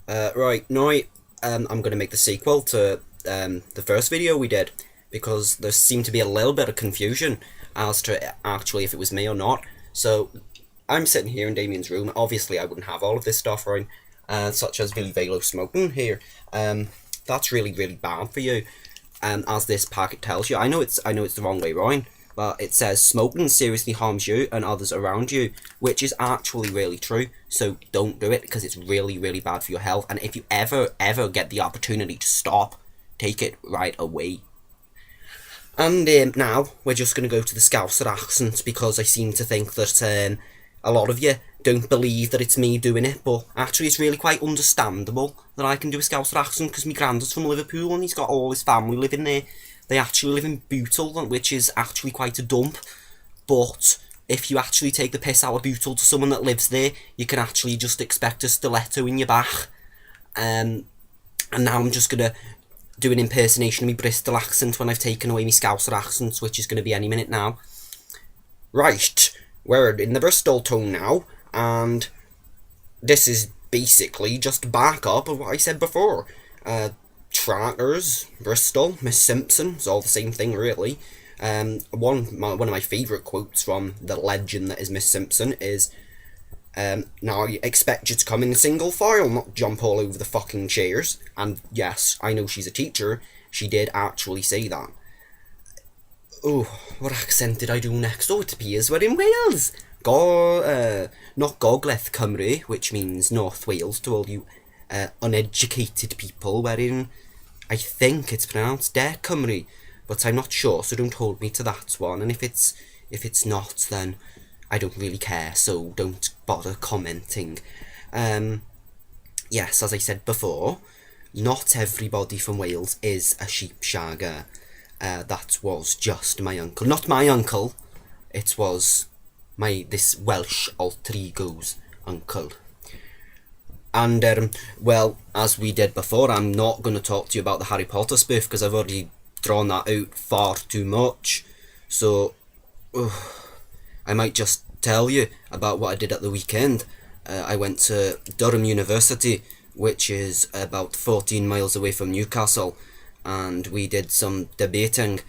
Right, now I'm going to make the sequel to the first video we did because there seemed to be a little bit of confusion as to actually if it was me or not. So I'm sitting here in Damien's room. Obviously, I wouldn't have all of this stuff around, such as Billy Velo smoking here. That's really bad for you. As this packet tells you, I know it's the wrong way around, but it says smoking seriously harms you and others around you, which is actually really true. So don't do it because it's really bad for your health. And if you ever get the opportunity to stop, take it right away. And now we're just going to go to the Scouser accent because I seem to think that a lot of you don't believe that it's me doing it, but actually it's really quite understandable that I can do a Scouser accent because my granddad's from Liverpool and he's got all his family living there. They actually live in Bootle, which is actually quite a dump, but if you actually take the piss out of Bootle to someone that lives there, you can actually just expect a stiletto in your back. And now I'm just going to do an impersonation of my Bristol accent when I've taken away my Scouser accent, which is going to be any minute now. Right, we're in the Bristol tone now, and this is basically just backup of what I said before. Trackers, Bristol, Miss Simpson, it's all the same thing really. One of my favourite quotes from the legend that is Miss Simpson is, now I expect you to come in single file, not jump all over the fucking chairs. And yes, I know she's a teacher, she did actually say that. Oh, what accent did I do next? Oh, it appears we're in Wales. Not Gogledd Cymru, which means North Wales to all you uneducated people. We're in, I think it's pronounced De Cymru, but I'm not sure, so don't hold me to that one. And if it's not, then I don't really care, so don't bother commenting. Yes, as I said before, not everybody from Wales is a sheep shagger. That was just my uncle. Not my uncle, it was this Welsh alter ego's uncle. And, well, as we did before, I'm not going to talk to you about the Harry Potter spoof because I've already drawn that out far too much. So, I might just tell you about what I did at the weekend. I went to Durham University, which is about 14 miles away from Newcastle, and we did some debating.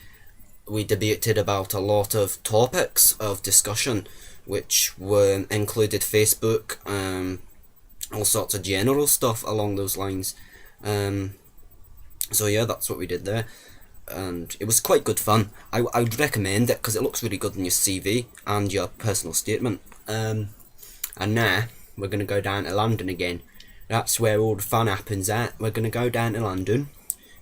We debated about a lot of topics of discussion, which were included Facebook, all sorts of general stuff along those lines. So yeah, that's what we did there, and it was quite good fun. I would recommend it because it looks really good in your CV and your personal statement. And now we're going to go down to London again. That's where all the fun happens at. We're going to go down to London.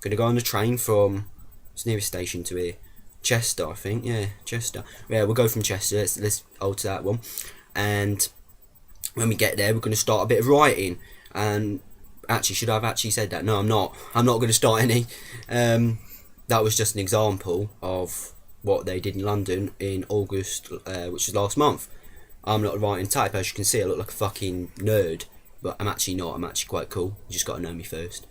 Going to go on the train from, it's nearest station to here, Chester, I think. Yeah, Chester. Yeah, we'll go from Chester. Let's alter that one. And when we get there, we're going to start a bit of writing. And actually, should I have actually said that? No, I'm not. I'm not going to start any. That was just an example of what they did in London in August, which was last month. I'm not a writing type, as you can see. I look like a fucking nerd, but I'm actually not. I'm actually quite cool. You just got to know me first.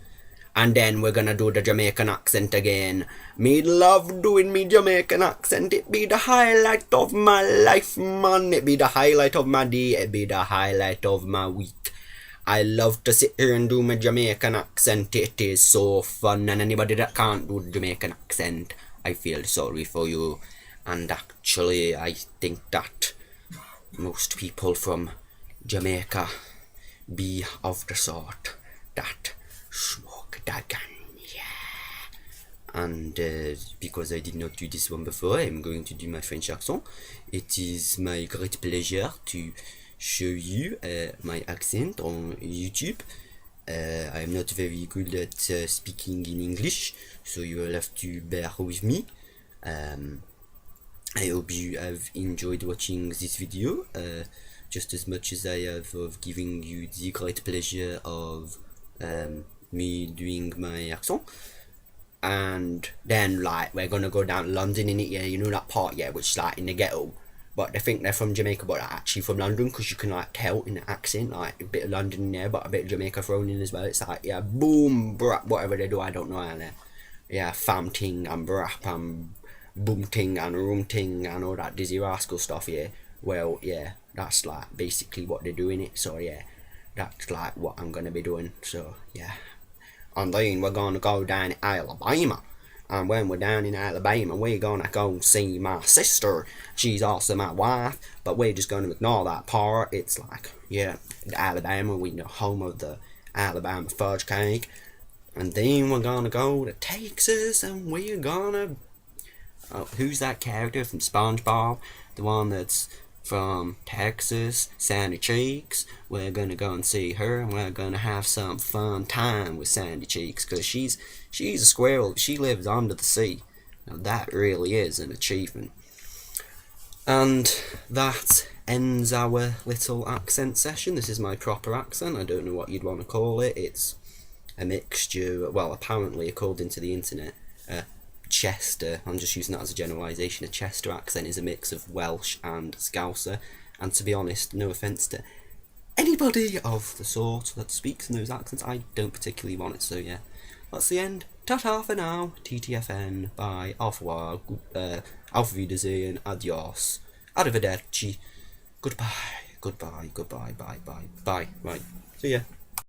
And then we're gonna do the Jamaican accent again. Me love doing me Jamaican accent. It be the highlight of my life, man. It be the highlight of my day. It be the highlight of my week. I love to sit here and do my Jamaican accent. It is so fun. And anybody that can't do the Jamaican accent, I feel sorry for you. And actually, I think that most people from Jamaica be of the sort that smoke the ganja. And because I did not do this one before, I'm going to do my French accent. It is my great pleasure to show you my accent on YouTube. I'm not very good at speaking in English, so you will have to bear with me. I hope you have enjoyed watching this video just as much as I have of giving you the great pleasure of me doing my accent. And then like we're gonna go down to London in it, yeah, you know that part, yeah, which is like in the ghetto, but they think they're from Jamaica but they're actually from London because you can like tell in the accent, like a bit of London in there but a bit of Jamaica thrown in as well. It's like, yeah, boom brap, whatever they do, I don't know how they, yeah, fam ting and brap and boom ting and room ting and all that Dizzy Rascal stuff, yeah. Well, yeah, that's like basically what they're doing it. So yeah, that's like what I'm gonna be doing. So yeah, and then we're gonna go down to Alabama. And when we're down in Alabama, we're gonna go see my sister. She's also my wife, but we're just gonna ignore that part. It's like, yeah, Alabama, we know home of the Alabama fudge cake. And then we're gonna go to Texas, and we're gonna. Oh, who's that character from SpongeBob? The one that's from Texas, Sandy Cheeks. We're gonna go and see her, and we're gonna have some fun time with Sandy Cheeks, because she's a squirrel. She lives under the sea. Now that really is an achievement. And that ends our little accent session. This is my proper accent. I don't know what you'd want to call it. It's a mixture. Well, apparently, according to the internet, Chester, I'm just using that as a generalisation, a Chester accent is a mix of Welsh and Scouser, and to be honest, no offence to anybody of the sort that speaks in those accents, I don't particularly want it, so yeah. That's the end. Ta-ta for now. TTFN. Bye. Au revoir. Auf Wiedersehen. Adios. Arrivederci. Goodbye. Goodbye. Goodbye. Bye. Bye. Bye. Right. See ya.